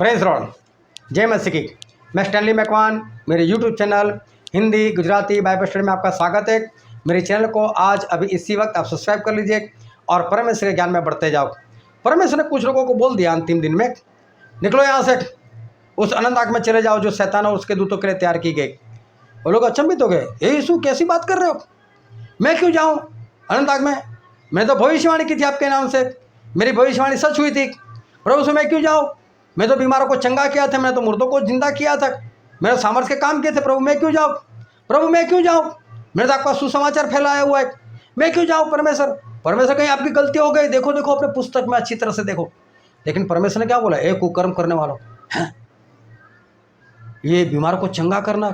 Praise Lord, जय मसीह की। मैं स्टैनली मैकवान, मेरे YouTube channel Hindi Gujarati Bible study में आपका स्वागत है। मेरे चैनल को आज अभी इसी वक्त आप सब्सक्राइब कर लीजिए और परमेश्वर के ज्ञान में बढ़ते जाओ। परमेश्वर ने कुछ लोगों को बोल दिया अंतिम दिन में, निकलो यहाँ से, उस अनंत आग में चले जाओ जो शैतान और उसके दूतों के लिए तैयार की गई। वो लोग अचंभित हो गए, ये यीशु कैसी बात कर रहे हो, मैं क्यों जाऊँ अनंत आग में? मैंने तो भविष्यवाणी की थी आपके नाम से, मेरी भविष्यवाणी सच हुई थी। प्रभु से मैं क्यों जाऊँ? मैं तो बीमारों को चंगा किया था, मैंने तो मुर्दों को जिंदा किया था, मैंने सामर्थ्य के काम किए थे। प्रभु मैं क्यों जाऊँ? प्रभु मैं क्यों जाऊँ? मैंने तो आपका सुसमाचार फैलाया हुआ है, मैं क्यों जाऊँ? परमेश्वर कहीं आपकी गलती हो गई, देखो देखो अपने पुस्तक में अच्छी तरह से देखो। लेकिन परमेश्वर ने क्या बोला? एक कुकर्म करने वालों, ये बीमार को चंगा करना,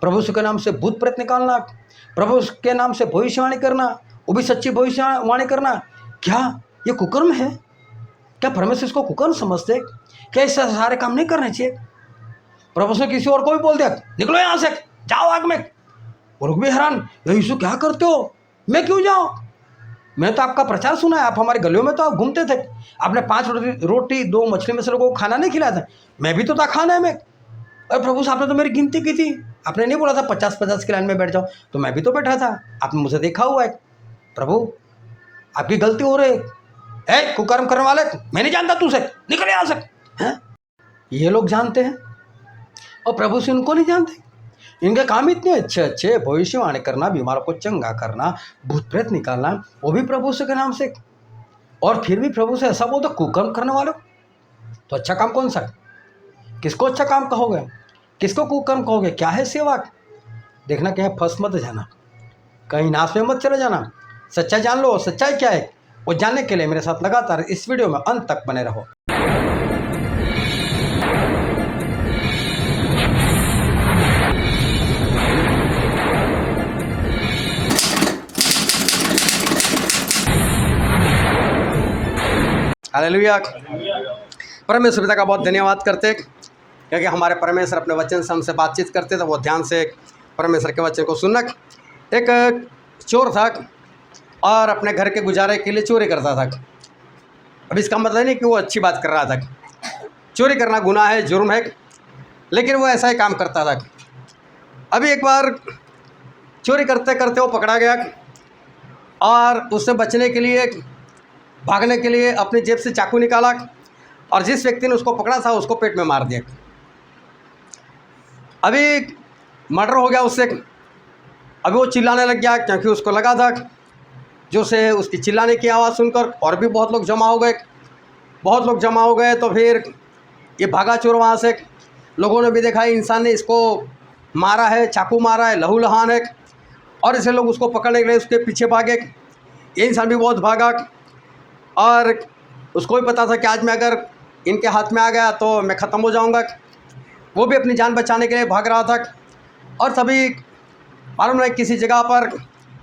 प्रभु के नाम से भूत प्रेत निकालना, प्रभु के नाम से भविष्यवाणी करना, वो भी सच्ची भविष्यवाणी करना, क्या ये कुकर्म है? क्या परमेश्वर इसको कुकर्म समझते? क्या इससे सारे काम नहीं करने चाहिए? प्रभु ने किसी और को भी बोल दिया, निकलो यहाँ से, जाओ आग में। वो लोग भी हैरान, यीशु क्या करते हो, मैं क्यों जाऊँ? मैं तो आपका प्रचार सुना है, आप हमारी गलियों में तो आप घूमते थे, आपने 5 रोटी 2 मछली में से लोगों को खाना नहीं खिलाया था, मैं भी तो था खाने में। अरे प्रभु आपने तो मेरी गिनती की थी, आपने नहीं बोला था 50-50 की लाइन में बैठ जाओ, तो मैं भी तो बैठा था, आपने मुझे देखा हुआ है। प्रभु आपकी गलती हो रही है, कुकर्म करने वाले, मैं नहीं जानता तुझसे, निकल यहाँ से। हैं? ये लोग जानते हैं और प्रभु से उनको नहीं जानते। इनके काम इतने अच्छे अच्छे, भविष्यवाणी करना, बीमारों को चंगा करना, भूत प्रेत निकालना, वो भी प्रभु से के नाम से, और फिर भी प्रभु से ऐसा बोलते कुकर्म करने वालों। तो अच्छा काम कौन सा है? किसको अच्छा काम कहोगे, किसको कुकर्म कहोगे? क्या है सेवा? देखना कहीं फंस मत जाना, कहीं नाश में मत चले जाना। सच्चाई जान लो, सच्चाई क्या है वो जानने के लिए मेरे साथ लगातार इस वीडियो में अंत तक बने रहो। हालेलुया। परमेश्वर पिता का बहुत धन्यवाद करते, क्योंकि हमारे परमेश्वर अपने वचन से हमसे बातचीत करते तो वो ध्यान से परमेश्वर के वचन को सुनना। एक चोर था और अपने घर के गुजारे के लिए चोरी करता था। अब इसका मतलब नहीं कि वो अच्छी बात कर रहा था, चोरी करना गुनाह है, जुर्म है, लेकिन वो ऐसा ही काम करता था। अभी एक बार चोरी करते करते वो पकड़ा गया और उससे बचने के लिए, भागने के लिए अपनी जेब से चाकू निकाला और जिस व्यक्ति ने उसको पकड़ा था उसको पेट में मार दिया। अभी मर्डर हो गया उससे। अभी वो चिल्लाने लग गया, क्योंकि उसको लगा था जो से उसकी चिल्लाने की आवाज़ सुनकर और भी बहुत लोग जमा हो गए। तो फिर ये भागा चोर वहाँ से। लोगों ने भी देखा इंसान ने इसको मारा है, चाकू मारा है, लहूलुहान है, और इसे लोग उसको पकड़ने के लिए उसके पीछे भागे। ये इंसान भी बहुत भागा और उसको भी पता था कि आज मैं अगर इनके हाथ में आ गया तो मैं ख़त्म हो जाऊंगा। वो भी अपनी जान बचाने के लिए भाग रहा था। और तभी मालूम नहीं किसी जगह पर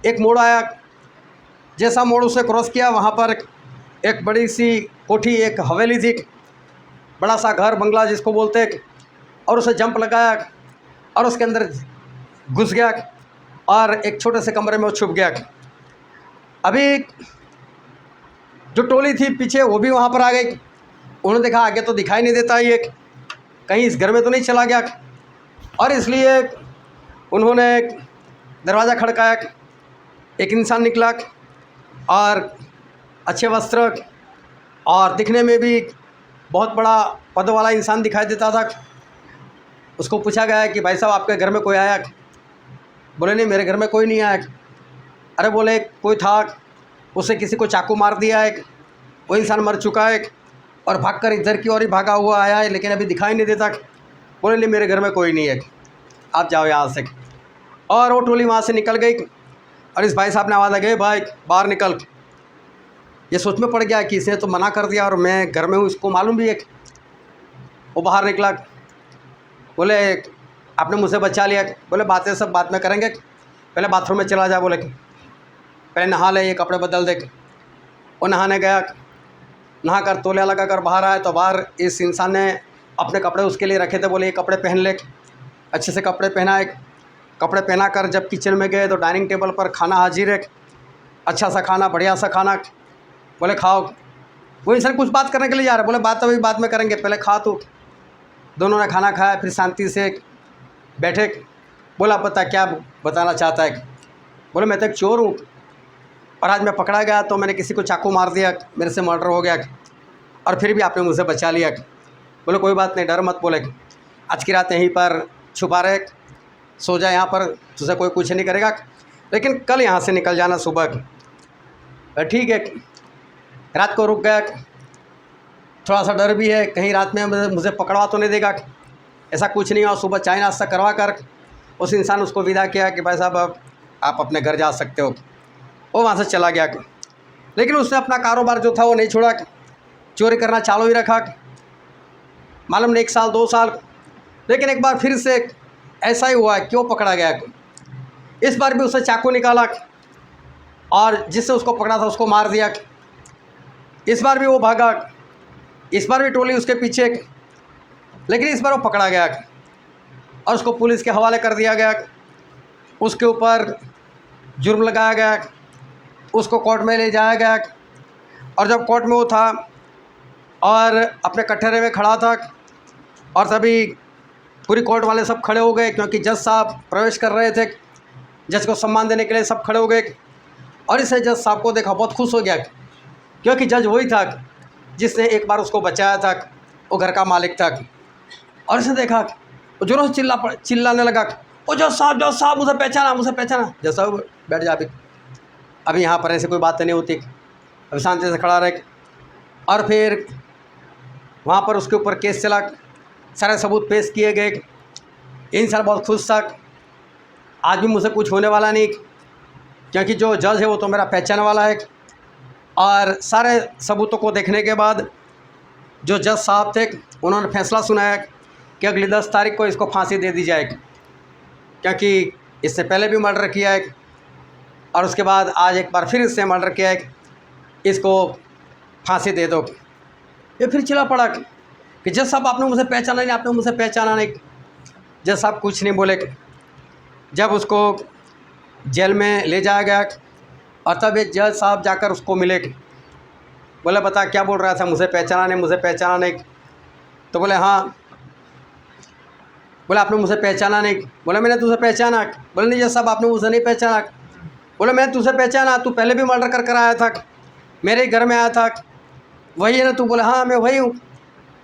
एक मोड़ आया। जैसा मोड़ उसे क्रॉस किया, वहाँ पर एक बड़ी सी कोठी, एक हवेली थी, बड़ा सा घर बंगला जिसको बोलते, और उसे जंप लगाया और उसके अंदर घुस गया और एक छोटे से कमरे में वो छुप गया। अभी जो टोली थी पीछे वो भी वहाँ पर आ गई। उन्होंने देखा आगे तो दिखाई नहीं देता, ये कहीं इस घर में तो नहीं चला गया, और इसलिए उन्होंने दरवाज़ा खड़काया। एक इंसान निकला और अच्छे वस्त्र और दिखने में भी बहुत बड़ा पद वाला इंसान दिखाई देता था। उसको पूछा गया कि भाई साहब आपके घर में कोई आया? बोले नहीं, मेरे घर में कोई नहीं आया। अरे बोले कोई था, उसे किसी को चाकू मार दिया है, वो इंसान मर चुका है और भागकर इधर की ओर ही भागा हुआ आया है, लेकिन अभी दिखाई नहीं देता। बोले नहीं, मेरे घर में कोई नहीं है, आप जाओ यहाँ से। और वो टोली वहाँ से निकल गई और इस भाई साहब ने आवाज़ लगी, भाई बाहर निकल। ये सोच में पड़ गया कि इसने तो मना कर दिया और मैं घर में हूँ, इसको मालूम भी है। वो बाहर निकला, बोले आपने मुझसे बचा लिया। बोले बातें सब बाद में करेंगे, पहले बाथरूम में चला जा। बोले पहले नहा ले, ये कपड़े बदल दे। वो नहाने गया, नहा कर तौलिया लगा कर बाहर आया तो बाहर इस इंसान ने अपने कपड़े उसके लिए रखे थे। बोले ये कपड़े पहन ले। अच्छे से कपड़े पहनाए। कपड़े पहना कर जब किचन में गए तो डाइनिंग टेबल पर खाना हाजिर है, अच्छा सा खाना, बढ़िया सा खाना। बोले खाओ। वो इंसान कुछ बात करने के लिए जा रहा है। बोले बात अभी बाद में करेंगे, पहले खा तू। दोनों ने खाना खाया, फिर शांति से बैठे। बोला पता क्या बताना चाहता है? बोले मैं तो एक चोर हूँ और आज मैं पकड़ा गया तो मैंने किसी को चाकू मार दिया, मेरे से मर्डर हो गया और फिर भी आपने मुझे बचा लिया। बोले कोई बात नहीं, डर मत। बोले आज की रात यहीं पर छुपा रहे, सो जा यहाँ पर, तुझे कोई कुछ नहीं करेगा, लेकिन कल यहाँ से निकल जाना सुबह। ठीक है। रात को रुक गया। थोड़ा सा डर भी है, कहीं रात में मुझे पकड़वा तो नहीं देगा। ऐसा कुछ नहीं हुआ। सुबह चाय नाश्ता करवा कर उस इंसान उसको विदा किया कि भाई साहब अब आप अपने घर जा सकते हो। वो वहाँ से चला गया, लेकिन उसने अपना कारोबार जो था वो नहीं छोड़ा, चोरी करना चालू ही रखा। मालूम नहीं 1 साल 2 साल, लेकिन एक बार फिर से ऐसा ही हुआ कि वो पकड़ा गया। इस बार भी उसने चाकू निकाला और जिससे उसको पकड़ा था उसको मार दिया। इस बार भी वो भागा, इस बार भी टोली उसके पीछे, लेकिन इस बार वो पकड़ा गया और उसको पुलिस के हवाले कर दिया गया। उसके ऊपर जुर्म लगाया गया, उसको कोर्ट में ले जाया गया। और जब कोर्ट में वो था और अपने कटहरे में खड़ा था और तभी पूरी कोर्ट वाले सब खड़े हो गए, क्योंकि जज साहब प्रवेश कर रहे थे। जज को सम्मान देने के लिए सब खड़े हो गए और इसे जज साहब को देखा, बहुत खुश हो गया, क्योंकि जज वही था जिसने एक बार उसको बचाया था, वो घर का मालिक था। और इसे देखा, वो जोरों से चिल्लाने लगा, ओ जज साहब मुझे पहचाना, मुझे पहचाना। जज साहब बैठ जा, अभी यहाँ पर ऐसी कोई बातें नहीं होती, अभी शांति से खड़ा रहे। और फिर वहाँ पर उसके ऊपर केस चला, सारे सबूत पेश किए गए। इंसान बहुत खुश था, आज भी मुझे कुछ होने वाला नहीं, क्योंकि जो जज है वो तो मेरा पहचान वाला है। और सारे सबूतों को देखने के बाद जो जज साहब थे उन्होंने फैसला सुनाया कि अगली 10 तारीख को इसको फांसी दे दी जाए, क्योंकि इससे पहले भी मर्डर किया है और उसके बाद आज एक बार फिर इससे मर्डर किया है, इसको फांसी दे दो। ये फिर चिल्ला पड़ा कि जज साहब आपने मुझे पहचाना नहीं, आपने मुझे पहचाना नहीं। जज साहब कुछ नहीं बोले। जब उसको जेल में ले जाया गया और तब ये जज साहब जाकर उसको मिले, बोले बता क्या बोल रहा था, मुझे पहचाना नहीं, मुझे पहचाना नहीं। तो बोले हाँ। बोले आपने मुझे पहचाना नहीं। बोले मैंने तुझे पहचाना। बोले नहीं जज साहब आपने मुझे नहीं पहचाना। बोले मैं तुझे पहचाना, तू पहले भी मर्डर कर आया था, मेरे ही घर में आया था, वही है ना तू? बोले हाँ मैं वही हूँ।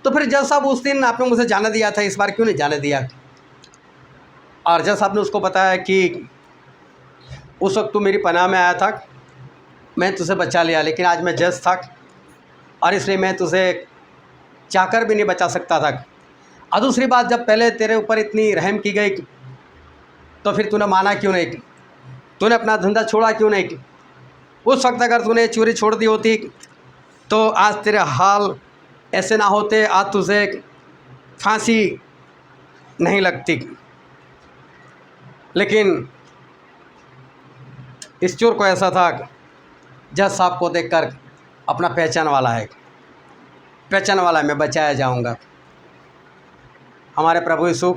तो फिर जज साहब उस दिन आपने मुझे जाने दिया था, इस बार क्यों नहीं जाने दिया? और जज साहब ने उसको बताया कि उस वक्त तू मेरी पनाह में आया था, मैं तुझे बचा लिया, लेकिन आज मैं जज था और इसलिए मैं तुझे चाहकर भी नहीं बचा सकता था। और दूसरी बात, जब पहले तेरे ऊपर इतनी रहम की गई तो फिर तूने माना क्यों नहीं? तूने अपना धंधा छोड़ा क्यों नहीं? उस वक्त अगर तूने चोरी छोड़ दी होती तो आज तेरे हाल ऐसे ना होते, आज तुझे फांसी नहीं लगती। लेकिन इस चोर को ऐसा था, जज साहब को देखकर अपना पहचान वाला है, मैं बचाया जाऊंगा। हमारे प्रभु यीशु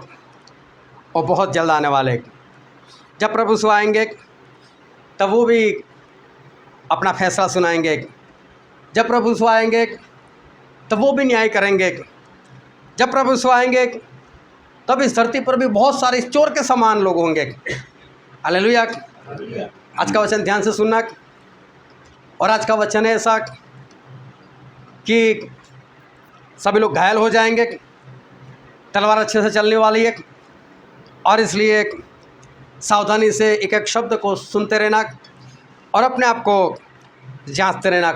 वो बहुत जल्द आने वाले। जब प्रभु यीशु आएंगे तब वो भी अपना फैसला सुनाएंगे। जब प्रभु यीशु आएंगे तब वो भी न्याय करेंगे। जब प्रभु यीशु आएंगे तब इस धरती पर भी बहुत सारे इस चोर के समान लोग होंगे। हालेलुया। आज का वचन ध्यान से सुनना। और आज का वचन है ऐसा कि सभी लोग घायल हो जाएंगे, तलवार अच्छे से चलने वाली है, और इसलिए सावधानी से एक एक शब्द को सुनते रहना और अपने आप को जांचते रहना।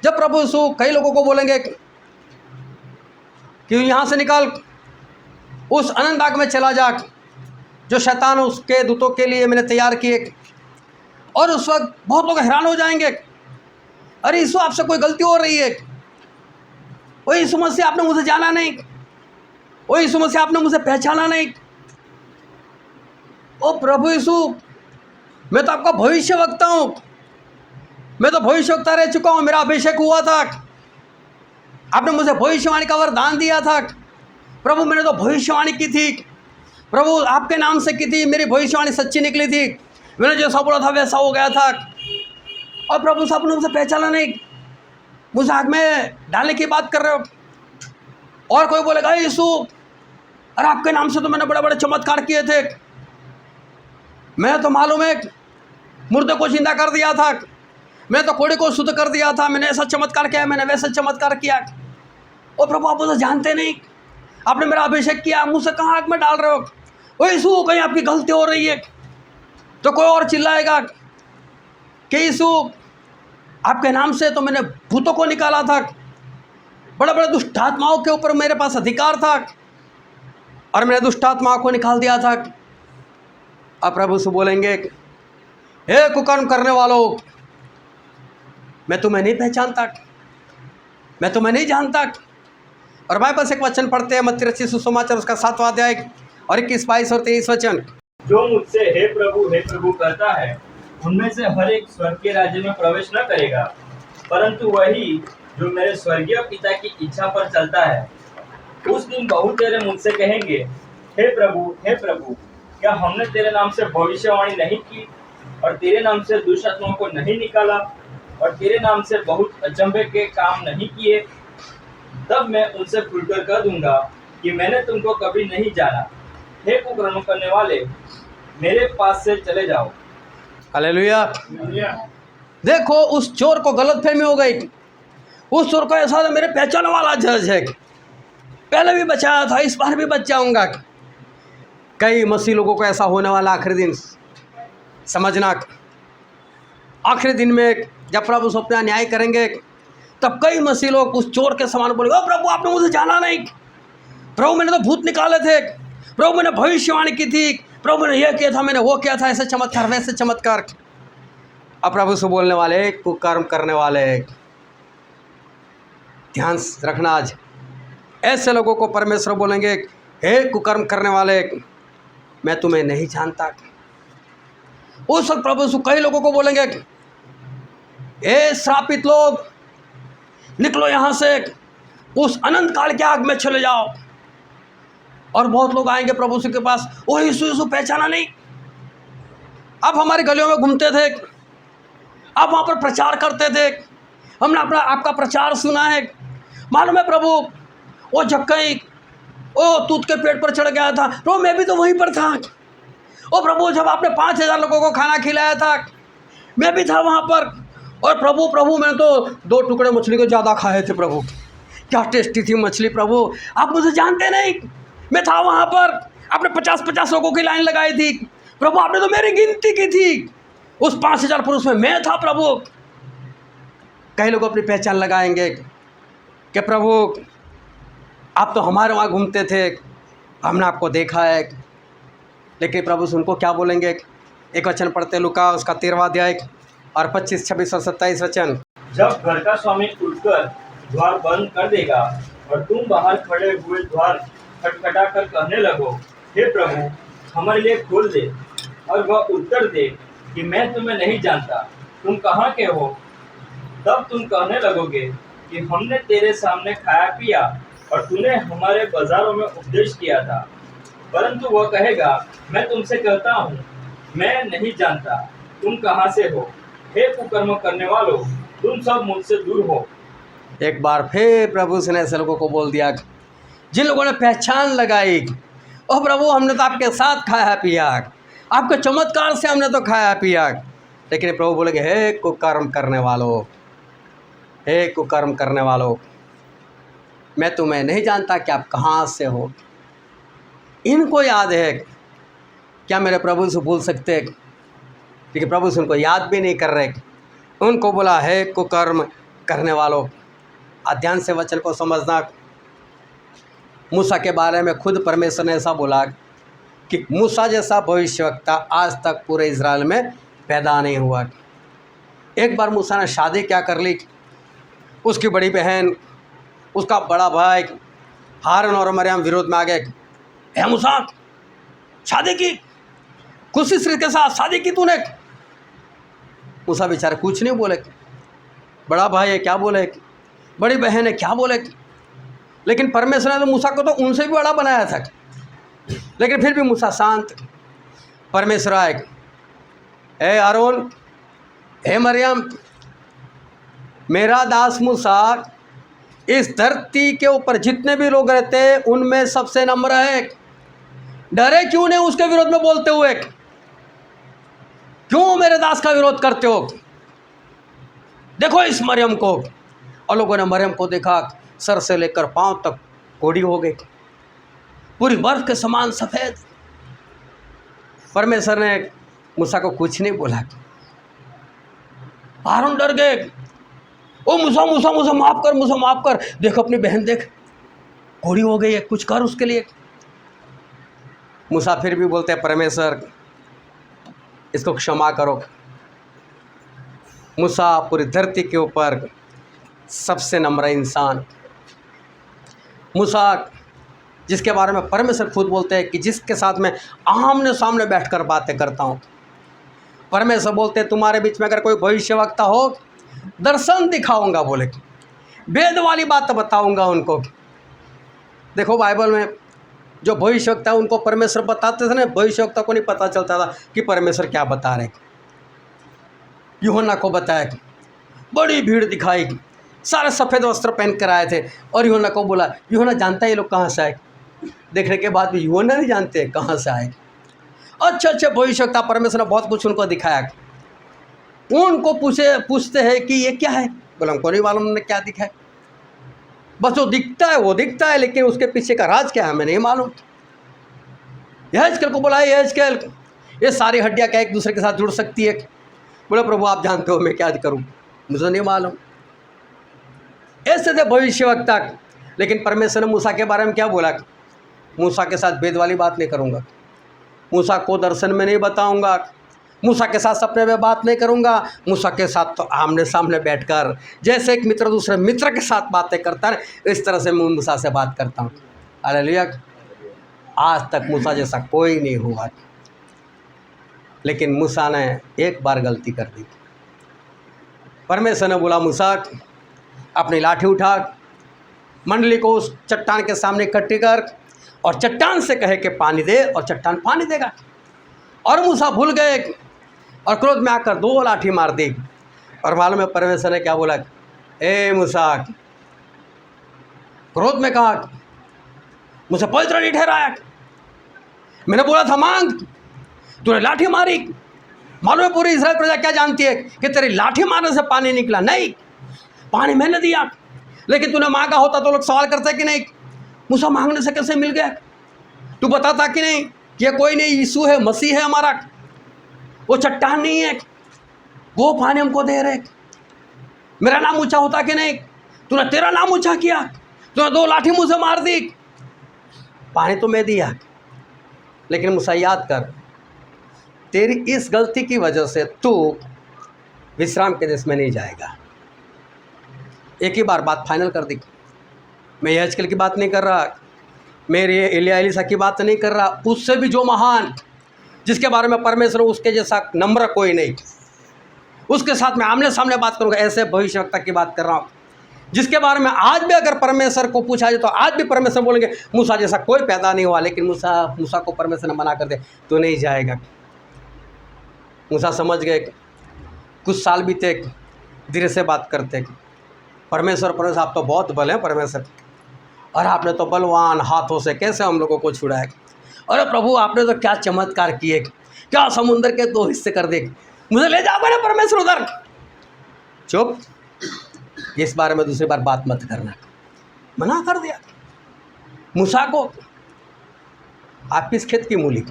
जब प्रभु यीशु कई लोगों को बोलेंगे कि यहाँ से निकल, उस अनंत बाग में चला जा जो शैतान उसके दूतों के लिए मैंने तैयार किए, और उस वक्त बहुत लोग हैरान हो जाएंगे, अरे यीशु आपसे कोई गलती हो रही है, वो यीशु मसीह आपने मुझे जाना नहीं, वो यीशु मसीह आपने मुझे पहचाना नहीं। ओ प्रभु यीशु, मैं तो आपका भविष्यवक्ता हूँ, मैं तो भविष्यवक्ता रह चुका हूँ, मेरा अभिषेक हुआ था, आपने मुझे भविष्यवाणी का वरदान दिया था। प्रभु मैंने तो भविष्यवाणी की थी, प्रभु आपके नाम से की थी, मेरी भविष्यवाणी सच्ची निकली थी, मैंने जैसा बोला था वैसा हो गया था। और प्रभु साहब ने मुझे पहचाना नहीं, मुझे आग में डालने की बात कर रहे हो। और कोई बोलेगा यीशु, अरे आपके नाम से तो मैंने बड़े बड़े चमत्कार किए थे, मैं तो मालूम है मुर्दे को जिंदा कर दिया था, मैं तो कोढ़ी को शुद्ध कर दिया था, मैंने ऐसा चमत्कार किया, मैंने वैसा चमत्कार किया। ओ प्रभु, आप तो जानते नहीं, आपने मेरा अभिषेक किया, मुझसे कहाँ आग में डाल रहे हो? ओ यीशु, कहीं आपकी गलती हो रही है। तो कोई और चिल्लाएगा कि यीशु, आपके नाम से तो मैंने भूतों को निकाला था, बड़े बड़े दुष्ट आत्माओं के ऊपर मेरे पास अधिकार था और मैंने दुष्ट आत्माओं को निकाल दिया था। अब प्रभु से बोलेंगे, हे कुकर्म करने वालों, मैं तुम्हें नहीं पहचानता, मैं तुम्हें नहीं जानता। और बाइबल से एक वचन पढ़ते हैं, मत्ती रचित सुसमाचार उसका 7वां अध्याय और 21, 22 और 23 वचन। जो मुझसे हे प्रभु कहता है, उनमें से हर एक स्वर्ग के राज्य में प्रवेश न करेगा, परंतु वही जो मेरे स्वर्गीय पिता की इच्छा पर चलता है। उस दिन बहुत तेरे मुझसे कहेंगे, हे प्रभु, क्या हमने तेरे नाम से भविष्यवाणी नहीं की और तेरे नाम से दुष्ट आत्माओं को नहीं निकाला और तेरे नाम से बहुत अचंभे के काम नहीं किए? तब मैं उनसे खुलकर कह दूंगा कि मैंने तुमको कभी नहीं जाना, हे कुकर्म करने वाले, मेरे पास से चले जाओ। हालेलुया। देखो, उस चोर को गलतफहमी हो गई। उस चोर को ऐसा था, मेरे पहचान वाला जज है, पहले भी बचाया था, इस बार भी बच जाऊंगा। कई मसीह लोगों को ऐसा होने वाला आखिरी दिन समझना। आखिरी दिन में जब प्रभु सब अपना न्याय करेंगे, तब कई मसीह लोग उस चोर के समान बोलेंगे, ओ प्रभु, आपने मुझे जाना नहीं, प्रभु मैंने तो भूत निकाले थे, प्रभु मैंने भविष्यवाणी की थी, प्रभु मैंने यह किया था, मैंने वो किया था, ऐसे चमत्कार वैसे चमत्कार। अब प्रभु से बोलने वाले, कुकर्म करने वाले, ध्यान रखना, आज ऐसे लोगों को परमेश्वर बोलेंगे, हे कुकर्म करने वाले, मैं तुम्हें नहीं जानता। उस वक्त प्रभु से कई लोगों को बोलेंगे, हे श्रापित लोग, निकलो यहाँ से, उस अनंत काल के आग में चले जाओ। और बहुत लोग आएंगे प्रभु के पास, ओ यीशु पहचाना नहीं, आप हमारी गलियों में घूमते थे, आप वहाँ पर प्रचार करते थे, हमने आपका प्रचार सुना है, मालूम है प्रभु, वो जक्कई ओ तूत के पेट पर चढ़ गया था, प्रभु मैं भी तो वहीं पर था। ओ प्रभु, जब आपने 5000 लोगों को खाना खिलाया था, मैं भी था वहाँ पर। और प्रभु मैंने तो 2 टुकड़े मछली को ज़्यादा खाए थे प्रभु, क्या टेस्टी थी मछली प्रभु, आप मुझे जानते नहीं, मैं था वहाँ पर, आपने 50-50 लोगों की लाइन लगाई थी प्रभु, आपने तो मेरी गिनती की थी, उस 5000 पुरुष में मैं था प्रभु। कई लोग अपनी पहचान लगाएंगे कि प्रभु आप तो हमारे वहाँ घूमते थे, हमने आपको देखा है। लेकिन प्रभु से उनको क्या बोलेंगे? एक वचन पढ़ते लूका उसका 13वां अध्याय और 25, 26 और 27 वचन। जब घर का स्वामी उठकर द्वार बंद कर देगा और तुम बाहर खड़े हुए द्वार खटखटा कर कहने लगो, हे प्रभु हमारे लिए खोल दे, और वह उत्तर दे कि मैं तुम्हें नहीं जानता, तुम कहाँ के हो? तब तुम कहने लगोगे कि हमने तेरे सामने खाया पिया और तूने हमारे बाजारों में उपदेश किया था। परंतु वह कहेगा, मैं तुमसे कहता हूँ, मैं नहीं जानता, तुम कहाँ से हो? हे कुकर्म करने वालों, तुम सब मुझसे दूर हो। एक बार फिर प्रभु ने ऐसे लोगों को बोल दिया जिन लोगों ने पहचान लगाई, ओ प्रभु हमने तो आपके साथ खाया पिया, आपके चमत्कार से हमने तो खाया पिया। लेकिन प्रभु बोलेंगे, हे कुकर्म करने वालों, हे कुकर्म करने वालों, मैं तुम्हें नहीं जानता कि आप कहाँ से हो। इनको याद है, क्या मेरे प्रभु से भूल सकते? क्योंकि प्रभु से उनको याद भी नहीं कर रहे। उनको बोला, है कुकर्म करने वालों। ध्यान से वचन को समझना। मूसा के बारे में खुद परमेश्वर ने ऐसा बोला कि मूसा जैसा भविष्यवक्ता आज तक पूरे इज़राइल में पैदा नहीं हुआ। एक बार मूसा ने शादी क्या कर ली, उसकी बड़ी बहन, उसका बड़ा भाई हारून और मरियम विरोध में आ गए। हे मूसा, शादी की, खुशी स्त्री के साथ शादी की तूने? मूसा बेचारे कुछ नहीं बोले। बड़ा भाई है क्या बोले, बड़ी बहन है क्या बोले। लेकिन परमेश्वर ने तो मूसा को तो उनसे भी बड़ा बनाया था। लेकिन फिर भी मूसा शांत। परमेश्वर आए, हे हारून, हे मरियम, मेरा दास मूसा इस धरती के ऊपर जितने भी लोग रहते हैं उनमें सबसे नम्र है। डरे क्यों नहीं उसके विरोध में बोलते हुए? क्यों मेरे दास का विरोध करते हो? देखो इस मरियम को। और लोगों ने मरियम को देखा, सर से लेकर पांव तक कोड़ी हो गई, पूरी बर्फ के समान सफेद। परमेश्वर ने मूसा को कुछ नहीं बोला। हारून डर गए। ओ मूसा मूसा मूसा माफ कर, मूसा माफ कर, देखो अपनी बहन देख, कोड़ी हो गई है, कुछ कर उसके लिए। मूसा फिर भी बोलते हैं, परमेश्वर इसको क्षमा करो। मूसा पूरी धरती के ऊपर सबसे नम्र इंसान, मूसा जिसके बारे में परमेश्वर खुद बोलते हैं कि जिसके साथ मैं आमने सामने बैठकर बातें करता हूँ। परमेश्वर बोलते हैं, तुम्हारे बीच में अगर कोई भविष्यवक्ता हो, दर्शन दिखाऊंगा, बोले वेद वाली बात बताऊंगा उनको। देखो बाइबल में जो भविष्यवक्ता उनको परमेश्वर बताते थे ना, भविष्यवक्ता को नहीं पता चलता था कि परमेश्वर क्या बता रहे। यूहन्ना को बताया, बड़ी भीड़ दिखाई, सारे सफ़ेद वस्त्र पहन कर आए थे और यूहन्ना को बोला। यूहन्ना जानता है ये लोग कहाँ से आए। देखने के बाद भी यूहन्ना नहीं जानते कहाँ से आए। अच्छे अच्छे भविष्यवक्ता परमेश्वर ने बहुत कुछ उनको दिखाया। उनको पूछते हैं कि ये क्या है, बोला हमको नहीं मालूम उन्होंने क्या दिखाया, बस जो दिखता है वो दिखता है, लेकिन उसके पीछे का राज क्या है हमें नहीं मालूम। यहेजकेल को बोला, यहेजकेल ये सारी हड्डियाँ क्या एक दूसरे के साथ जुड़ सकती है? बोले प्रभु आप जानते हो, मैं क्या करूँ, मुझे नहीं मालूम। ऐसे थे भविष्यवक्ता। लेकिन परमेश्वर ने मूसा के बारे में क्या बोला? मूसा के साथ भेद वाली बात नहीं करूँगा, मूसा को दर्शन में नहीं बताऊँगा, मूसा के साथ सपने में बात नहीं करूँगा। मूसा के साथ तो आमने सामने बैठकर जैसे एक मित्र दूसरे मित्र के साथ बातें करता है, इस तरह से मैं मूसा से बात करता हूँ। हालेलुया। आज तक मूसा जैसा कोई नहीं हुआ। लेकिन मूसा ने एक बार गलती कर दी। परमेश्वर ने बोला, मूसा अपनी लाठी उठा, मंडली को उस चट्टान के सामने इकट्ठी कर और चट्टान से कहे कि पानी दे, और चट्टान पानी देगा। और मूसा भूल गए और क्रोध में आकर 2 लाठी मार दी। और मालूम है परमेश्वर ने क्या बोला? ए मूसा, क्रोध में कहा, मुझे पवित्र नहीं ठहराया, मैंने बोला था मांग, तूने लाठी मारी। मालूम है पूरी इस्राएल प्रजा क्या जानती है कि तेरी लाठी मारने से पानी निकला? नहीं, पानी मैंने दिया, लेकिन तूने मांगा होता तो लोग सवाल करते कि नहीं मूसा मांगने से कैसे मिल गया? तू बताता कि नहीं कि ये कोई नहीं, यीशु है, मसीह है हमारा, वो चट्टान नहीं है, वो पानी हमको दे रहे। मेरा नाम ऊंचा होता कि नहीं? तूने तेरा नाम ऊंचा किया, तूने 2 लाठी मुझे मार दी, पानी तो मैं दिया। लेकिन मूसा याद कर, तेरी इस गलती की वजह से तू विश्राम के देश में नहीं जाएगा। एक ही बार बात फाइनल कर दी। मैं यहेजकेल की बात नहीं कर रहा, मेरे एलिया एलीशा की बात नहीं कर रहा, उससे भी जो महान, जिसके बारे में परमेश्वर उसके जैसा नम्र कोई नहीं, उसके साथ मैं आमने सामने बात करूंगा, ऐसे भविष्यवक्ता की बात कर रहा हूँ, जिसके बारे में आज भी अगर परमेश्वर को पूछा जाए तो आज भी परमेश्वर बोलेंगे मूसा जैसा कोई पैदा नहीं हुआ। लेकिन मूसा को परमेश्वर ने मना कर दे, तो नहीं जाएगा। मूसा समझ गए। कुछ साल बीते, धीरे से बात करते, परमेश्वर आप तो बहुत बल है परमेश्वर, और आपने तो बलवान हाथों से कैसे हम लोगों को छुड़ाया। अरे प्रभु आपने तो क्या चमत्कार किए, क्या समुद्र के 2 हिस्से कर दिए, मुझे ले जाओ ना परमेश्वर उधर। चुप, इस बारे में दूसरी बार बात मत करना, मना कर दिया मूसा को। आप किस खेत की मूली?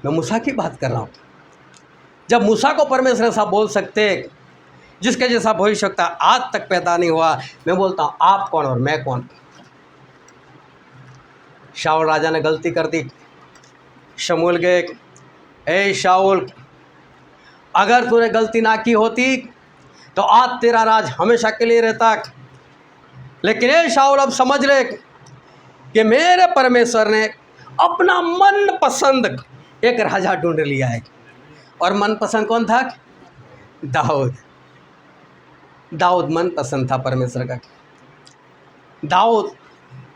मैं मूसा की बात कर रहा हूँ। जब मूसा को परमेश्वर ऐसा बोल सकते, जिसके जैसा भविष्यवक्ता आज तक पैदा नहीं हुआ, मैं बोलता हूँ आप कौन और मैं कौन? शाऊल राजा ने गलती कर दी। शमूएल गए, ए शाऊल, अगर तूने गलती ना की होती तो आज तेरा राज हमेशा के लिए रहता। लेकिन ए शाऊल, अब समझ ले कि मेरे परमेश्वर ने अपना मन पसंद एक राजा ढूंढ लिया है। और मन पसंद कौन था? दाऊद। दाऊद मन पसंद था परमेश्वर का। दाऊद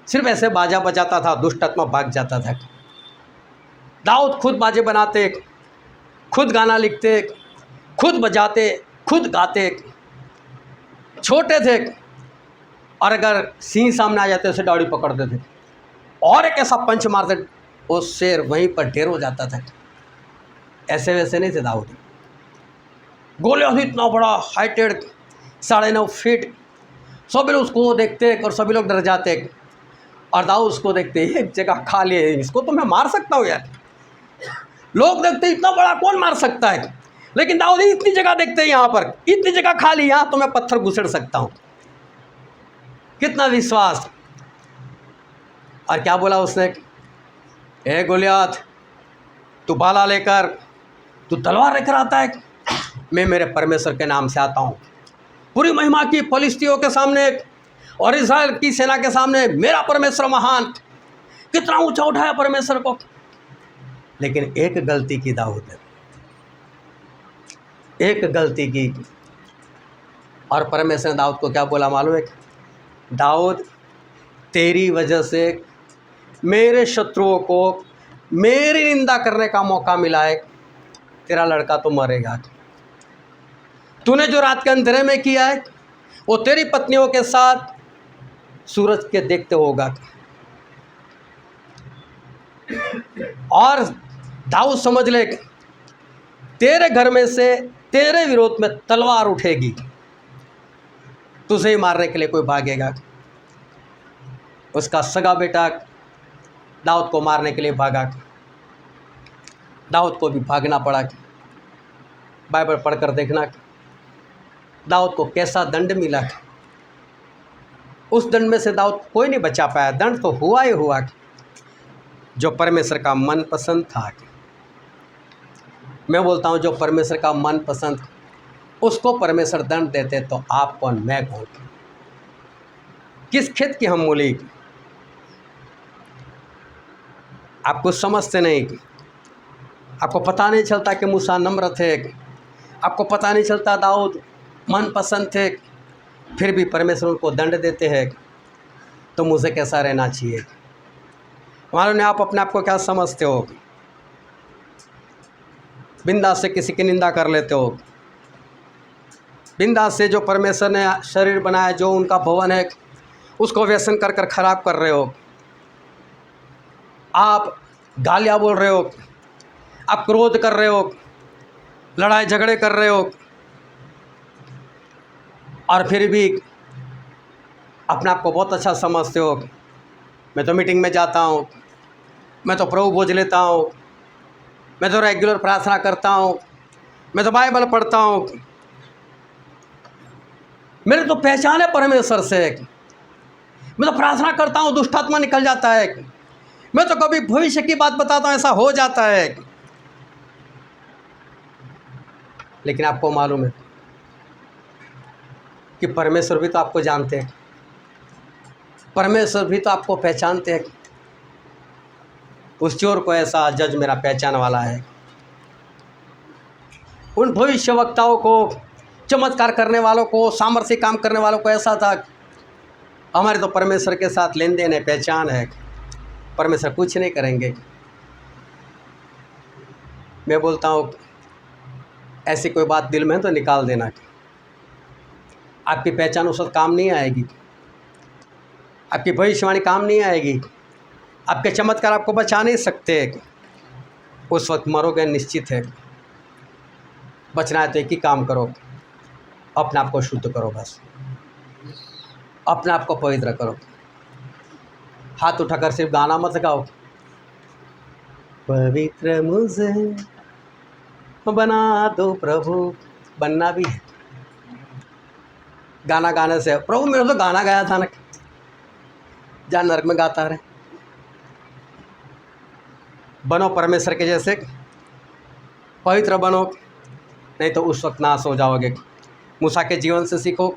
सिर्फ ऐसे बाजा बजाता था, दुष्ट आत्मा भाग जाता था। दाऊद खुद बाजे बनाते, खुद गाना लिखते, खुद बजाते, खुद गाते। छोटे थे और अगर सिंह सामने आ जाते उसे दाढ़ी पकड़ते थे और एक ऐसा पंच मारते वो शेर वहीं पर ढेर हो जाता था। ऐसे वैसे नहीं थे दाऊद। गोलियत इतना बड़ा हाइटेड 9.5 फीट, सभी लोग उसको देखते और सभी लोग डर जाते और दाऊद उसको देखते एक जगह खाली है, इसको तो मैं मार सकता हूँ यार। लोग देखते इतना बड़ा कौन मार सकता है, लेकिन दाऊद इतनी जगह देखते हैं, यहाँ पर इतनी जगह खाली, यहाँ तो मैं पत्थर घुसेड़ सकता हूँ। कितना विश्वास। और क्या बोला उसने, ए गोलियत तू भाला लेकर, तू तलवार लेकर आता है, मैं मेरे परमेश्वर के नाम से आता हूँ। पूरी महिमा की फलिस्तियों के सामने और इस्राएल की सेना के सामने मेरा परमेश्वर महान। कितना ऊंचा उठाया परमेश्वर को। लेकिन एक गलती की दाऊद ने, एक गलती की, और परमेश्वर ने दाऊद को क्या बोला मालूम है, दाऊद तेरी वजह से मेरे शत्रुओं को मेरी निंदा करने का मौका मिला है, तेरा लड़का तो मरेगा। तूने जो रात के अंधेरे में किया है वो तेरी पत्नियों के साथ सूरज के देखते होगा। और दाऊद समझ ले तेरे घर में से तेरे विरोध में तलवार उठेगी, तुझे ही मारने के लिए कोई भागेगा। उसका सगा बेटा दाऊद को मारने के लिए भागा, दाऊद को भी भागना पड़ा। बाइबल पढ़कर देखना दाऊद को कैसा दंड मिला। उस दंड में से दाऊद कोई नहीं बचा पाया। दंड तो हुआ ही हुआ जो परमेश्वर का मन पसंद था। मैं बोलता हूँ जो परमेश्वर का मन पसंद उसको परमेश्वर दंड देते तो आप कौन मैं कौन। किस खेत की हम मूली। आप कुछ समझते नहीं, आपको पता नहीं चलता कि मूसा नम्र थे, आपको पता नहीं चलता दाऊद मन पसंद थे, फिर भी परमेश्वर उनको दंड देते हैं। तो मुझे कैसा रहना चाहिए। मालूम नहीं आप अपने आप को क्या समझते हो, बिंदास से किसी की निंदा कर लेते हो, बिंदास से जो परमेश्वर ने शरीर बनाया, जो उनका भवन है, उसको व्यसन कर कर खराब कर रहे हो। आप गालियाँ बोल रहे हो, आप क्रोध कर रहे हो, लड़ाई झगड़े कर रहे हो, और फिर भी अपने आप को बहुत अच्छा समझते हो। मैं तो मीटिंग में जाता हूँ, मैं तो प्रभु भोज लेता हूँ, मैं तो रेगुलर प्रार्थना करता हूँ, मैं तो बाइबल पढ़ता हूँ, मेरी तो पहचान है परमेश्वर से। मैं तो प्रार्थना करता हूँ, दुष्ट आत्मा निकल जाता है। मैं तो कभी भविष्य की बात बताता हूँ, ऐसा हो जाता है। लेकिन आपको मालूम है कि परमेश्वर भी तो आपको जानते हैं, परमेश्वर भी तो आपको पहचानते हैं। उस चोर को ऐसा जज मेरा पहचान वाला है। उन भविष्यवक्ताओं को, चमत्कार करने वालों को, सामर्थ्य काम करने वालों को ऐसा था हमारे तो परमेश्वर के साथ लेन देन है, पहचान है, परमेश्वर कुछ नहीं करेंगे। मैं बोलता हूँ ऐसी कोई बात दिल में तो निकाल देना। आपकी पहचान उस वक्त काम नहीं आएगी, आपकी भविष्यवाणी काम नहीं आएगी, आपके चमत्कार आपको बचा नहीं सकते। उस वक्त मरोगे निश्चित है। बचना है तो एक ही काम करो, अपने आप को शुद्ध करो, बस अपने आप को पवित्र करो। हाथ उठाकर सिर्फ गाना मत गाओ, पवित्र मुझे बना दो प्रभु, बनना भी है। गाना गाने से प्रभु मेरे तो गाना गाया था ना, जहाँ नरक में गाता रहे। बनो परमेश्वर के जैसे, पवित्र बनो, नहीं तो उस वक्त नाश हो जाओगे। मूसा के जीवन से सीखो,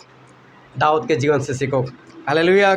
दाऊद के जीवन से सीखो। हालेलुया।